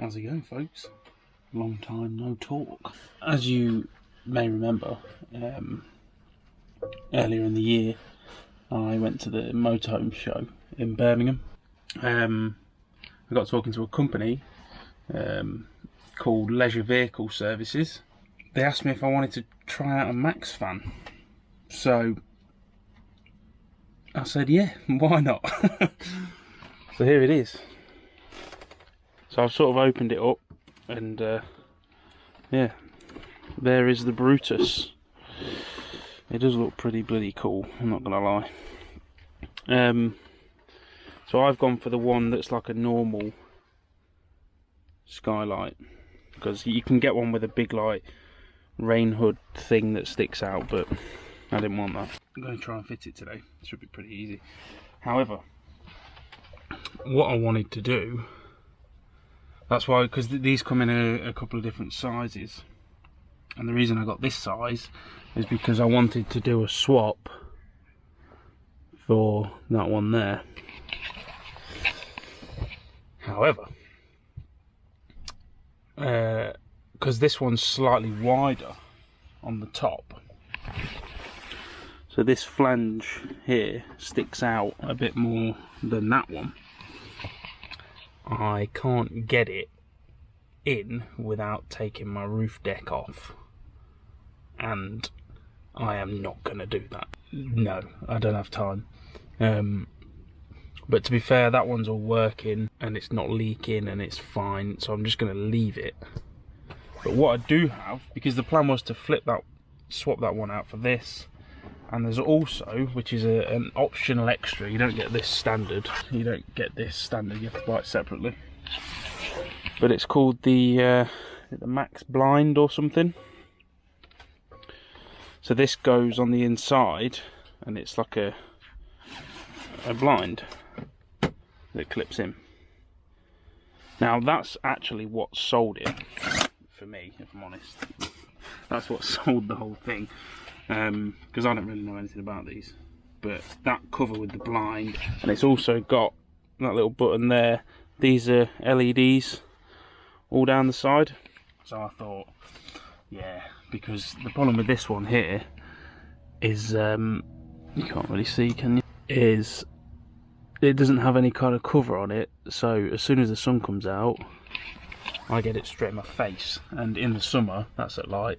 How's it going, folks? Long time no talk. As you may remember, earlier in the year I went to the motorhome show in Birmingham. I got talking to a company called Leisure Vehicle Services. They asked me if I wanted to try out a MAXXFAN. So I said, yeah, why not? So here it is. So I've sort of opened it up and yeah, there is the Brutus. It does look pretty bloody cool, I'm not gonna lie. So I've gone for the one that's like a normal skylight, because you can get one with a big like rain hood thing that sticks out, but I didn't want that. I'm going to try and fit it today. It should be pretty easy. However, what I wanted to do, that's why, because these come in a couple of different sizes, and the reason I got this size is because I wanted to do a swap for that one there. However, because this one's slightly wider on the top, so this flange here sticks out a bit more than that one, I can't get it in without taking my roof deck off, and I am not going to do that. No, I don't have time. But to be fair, that one's all working and it's not leaking and it's fine, so I'm just going to leave it. But what I do have, because the plan was to swap that one out for this, and there's also, which is an optional extra, you don't get this standard, you have to buy it separately. But it's called the Max Blind or something. So this goes on the inside and it's like a blind that clips in. Now that's actually what sold it for me, if I'm honest. That's what sold the whole thing, because I don't really know anything about these. But that cover with the blind, and it's also got that little button there. These are LEDs all down the side. So I thought, yeah, because the problem with this one here is, you can't really see, can you? Is it doesn't have any kind of cover on it, so as soon as the sun comes out I get it straight in my face, and in the summer that's at like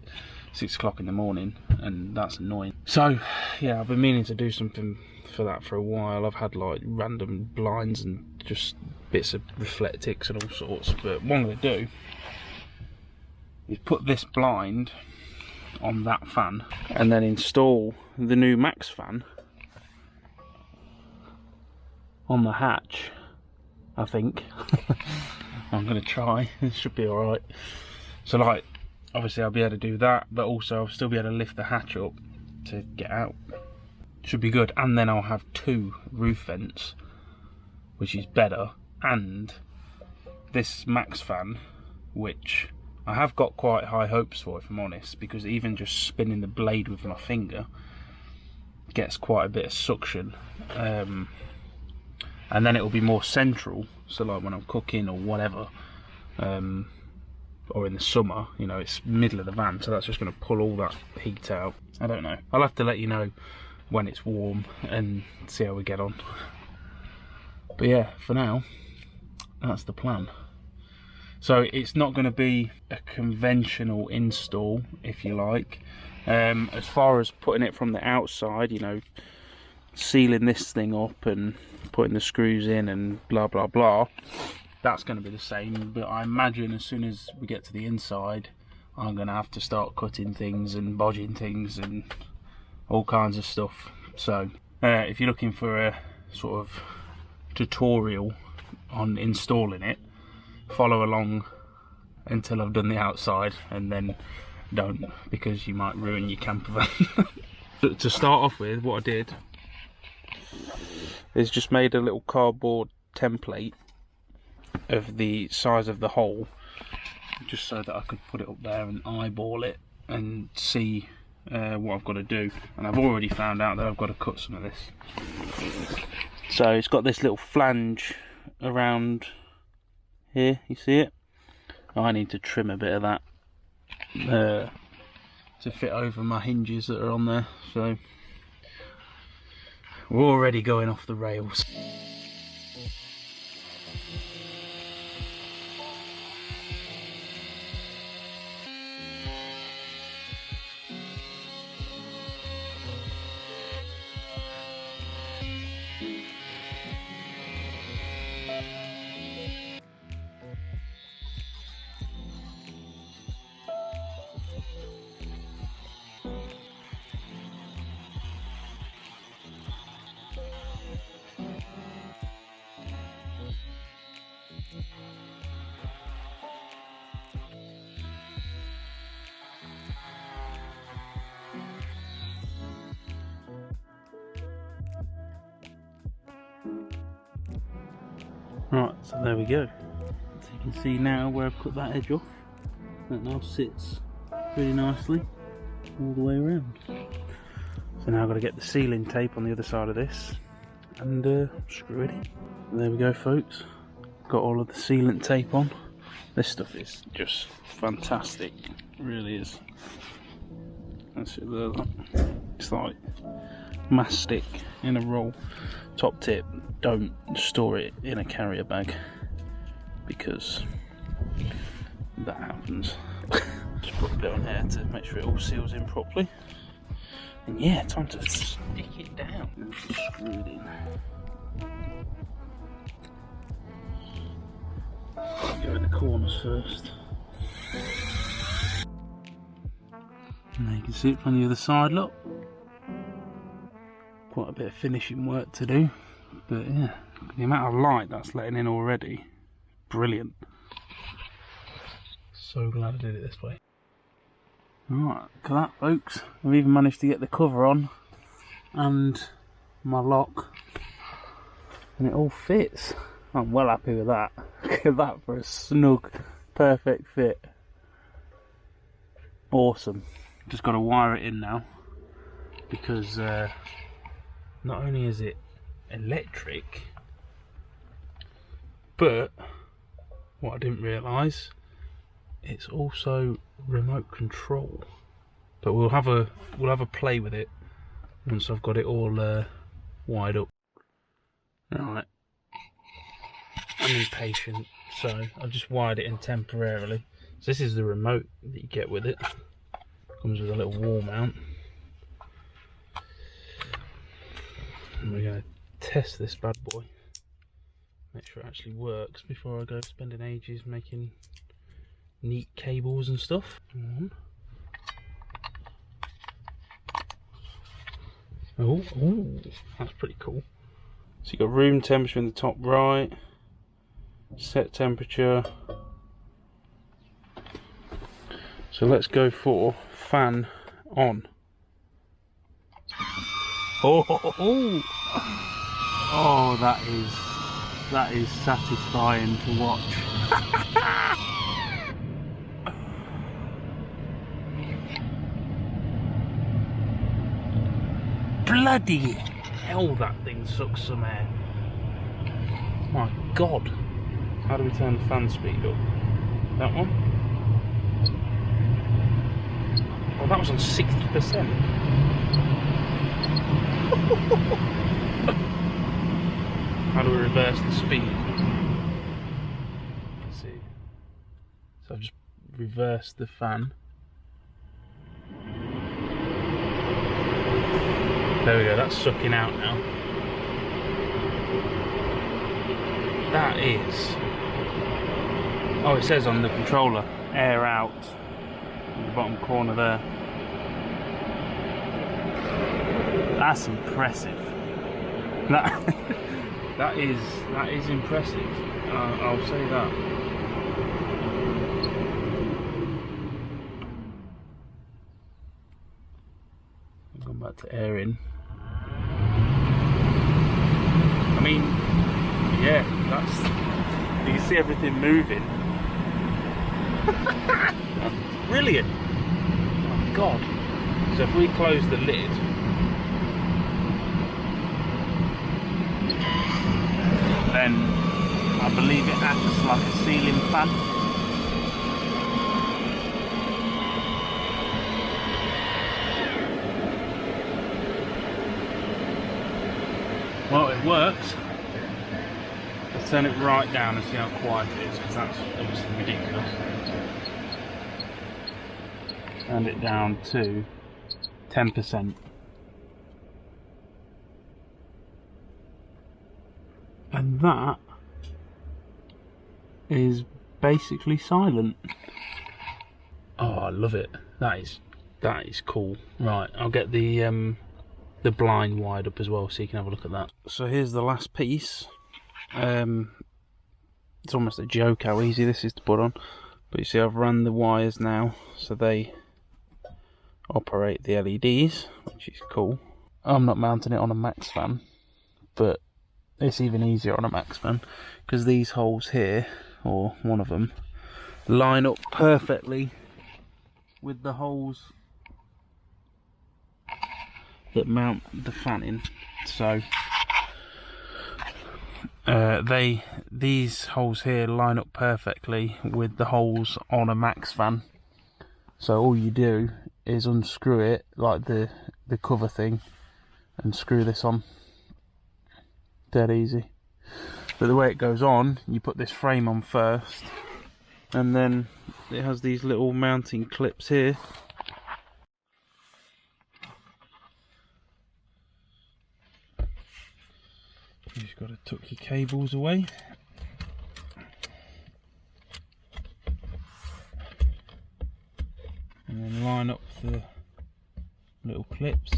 6 o'clock in the morning, and that's annoying. So yeah, I've been meaning to do something for that for a while. I've had like random blinds and just bits of reflectics and all sorts, but what I'm going to do is put this blind on that fan and then install the new MAXXFAN on the hatch, I think. I'm going to try, it should be alright. So like, obviously I'll be able to do that, but also I'll still be able to lift the hatch up to get out. Should be good, and then I'll have 2 roof vents, which is better, and this MAXXFAN, which I have got quite high hopes for, if I'm honest, because even just spinning the blade with my finger gets quite a bit of suction. And then it will be more central, so like when I'm cooking or whatever, or in the summer, you know, it's middle of the van, so that's just going to pull all that heat out. I don't know, I'll have to let you know when it's warm and see how we get on. But yeah, for now, that's the plan. So it's not going to be a conventional install, if you like. As far as putting it from the outside, you know, sealing this thing up and putting the screws in and blah blah blah, that's going to be the same. But I imagine as soon as we get to the inside, I'm going to have to start cutting things and bodging things and all kinds of stuff. So if you're looking for a sort of tutorial on installing it, follow along until I've done the outside, and then don't, because you might ruin your camper van. To start off with, what I did is just made a little cardboard template of the size of the hole, just so that I could put it up there and eyeball it and see what I've got to do. And I've already found out that I've got to cut some of this. So it's got this little flange around here, you see it? I need to trim a bit of that to fit over my hinges that are on there, so we're already going off the rails. Right, so there we go. So you can see now where I've cut that edge off. That now sits really nicely all the way around. So now I've got to get the sealing tape on the other side of this and screw it in. There we go, folks. Got all of the sealant tape on. This stuff is just fantastic. It really is. That's it there, look. It's like mastic in a roll. Top tip, don't store it in a carrier bag because that happens. Just put a bit on here to make sure it all seals in properly. And yeah, time to stick it down. Screw it in. Go in the corners first. And now you can see it from the other side, look. Quite a bit of finishing work to do, but yeah, the amount of light that's letting in already, brilliant. So glad I did it this way. Alright, look at that, folks. I've even managed to get the cover on and my lock, and it all fits. I'm well happy with that. Look at that for a snug, perfect fit. Awesome. Just got to wire it in now because not only is it electric, but what I didn't realise, it's also remote control. But we'll have a play with it once I've got it all wired up. Right, I'm impatient, so I've just wired it in temporarily. So this is the remote that you get with it. Comes with a little wall mount. And we're going to test this bad boy, make sure it actually works before I go spending ages making neat cables and stuff. Oh, that's pretty cool. So you've got room temperature in the top right, set temperature. So let's go for fan on. Oh, that is satisfying to watch. Bloody hell, that thing sucks some air. My God. How do we turn the fan speed up? That one? Oh, that was on 60%. How do we reverse the speed? Let's see. So I've just reversed the fan. There we go, that's sucking out now. That is... Oh, it says on the controller, air out. In the bottom corner there. That's impressive. That is impressive. I'll say that. I've gone back to air in. I mean, yeah, that's. You can see everything moving. That's brilliant. Oh my God. So if we close the lid. Then I believe it acts like a ceiling fan. turn it right down and see how quiet it is, because that's obviously ridiculous. Turn it down to 10%. And that is basically silent. Oh, I love it. That is cool. Right, I'll get the blind wide up as well so you can have a look at that. So here's the last piece. It's almost a joke how easy this is to put on, but you see I've run the wires now so they operate the LEDs, which is cool. I'm not mounting it on a MAXXFAN, but it's even easier on a MAXXFAN because these holes here, or one of them, line up perfectly with the holes that mount the fan in. So these holes here line up perfectly with the holes on a MAXXFAN. So all you do is unscrew it, like the cover thing, and screw this on. Dead easy. But the way it goes on, you put this frame on first, and then it has these little mounting clips here. You just got to tuck your cables away. And then line up the little clips.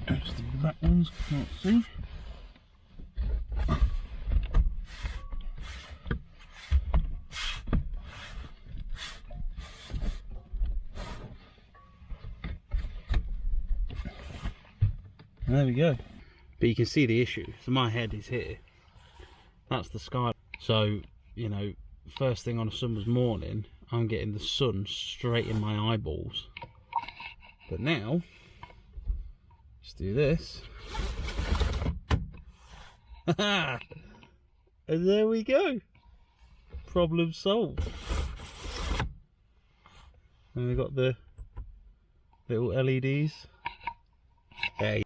Just the back ones, can't see. There we go. But you can see the issue. So my head is here. That's the sky. So, you know, first thing on a summer's morning, I'm getting the sun straight in my eyeballs. But now, let's do this. And there we go. Problem solved. And we've got the little LEDs. Hey.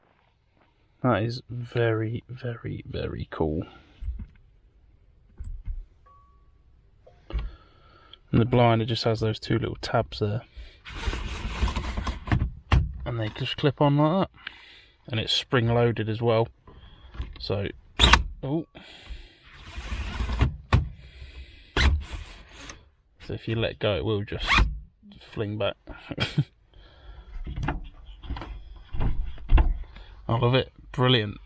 That is very, very, very cool. And the blinder just has those two little tabs there. And they just clip on like that. And it's spring loaded as well. So, oh. So if you let go, it will just fling back. I love it. Brilliant.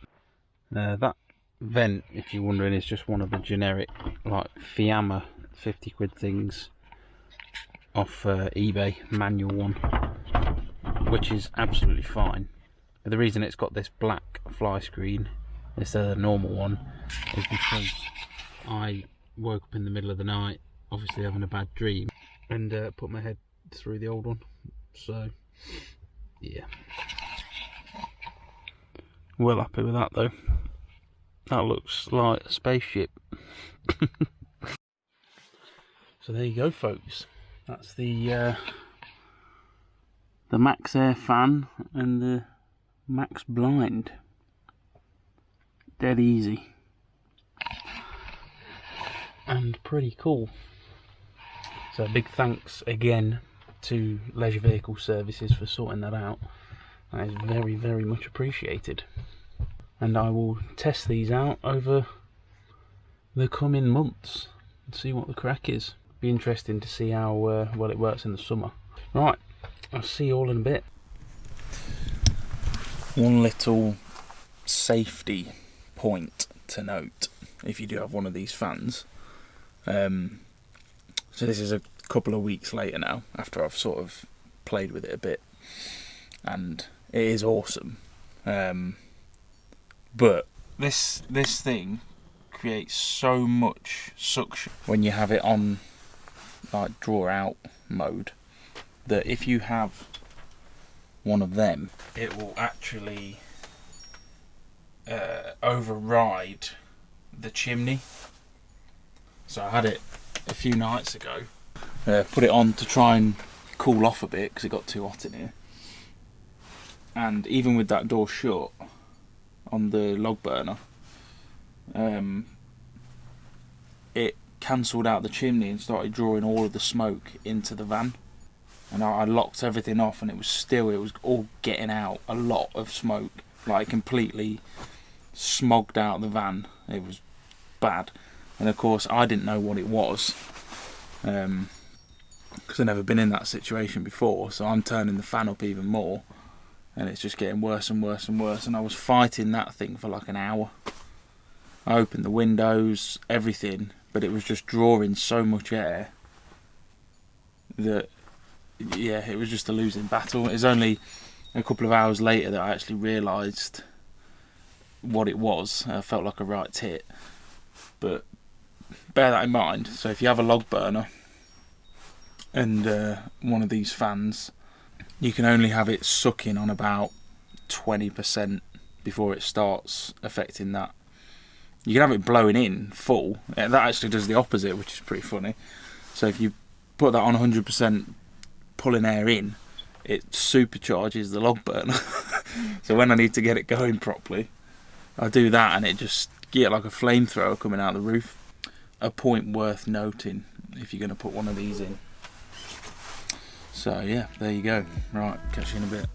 That vent, if you're wondering, is just one of the generic like Fiamma 50 quid things off eBay, manual one, which is absolutely fine. But the reason it's got this black fly screen instead of the normal one is because I woke up in the middle of the night, obviously having a bad dream, and put my head through the old one. So yeah, well happy with that though. That looks like a spaceship. So there you go, folks. That's the MAXXAIR fan and the Max blind. Dead easy. And pretty cool. So big thanks again to Leisure Vehicle Services for sorting that out. That is very, very much appreciated. And I will test these out over the coming months and see what the crack is. Be interesting to see how well it works in the summer. Right, I'll see you all in a bit. One little safety point to note if you do have one of these fans. So this is a couple of weeks later now, after I've sort of played with it a bit, and it is awesome. But this thing creates so much suction when you have it on like draw out mode. that if you have one of them, it will actually override the chimney. So I had it a few nights ago, put it on to try and cool off a bit because it got too hot in here, and even with that door shut on the log burner, it cancelled out the chimney and started drawing all of the smoke into the van. And I locked everything off, and it was all getting out a lot of smoke, like completely smogged out the van. It was bad. And of course I didn't know what it was, because I've never been in that situation before, so I'm turning the fan up even more, and it's just getting worse and worse and worse. And I was fighting that thing for like an hour. I opened the windows, everything, but it was just drawing so much air that, yeah, it was just a losing battle. It was only a couple of hours later that I actually realised what it was. I felt like a right tit. But bear that in mind. So if you have a log burner and one of these fans, you can only have it sucking on about 20% before it starts affecting that. You can have it blowing in full. That actually does the opposite, which is pretty funny. So if you put that on 100% pulling air in, it supercharges the log burner. So when I need to get it going properly, I do that, and it just get like a flamethrower coming out the roof. A point worth noting if you're going to put one of these in. So yeah, there you go. Right, catch you in a bit.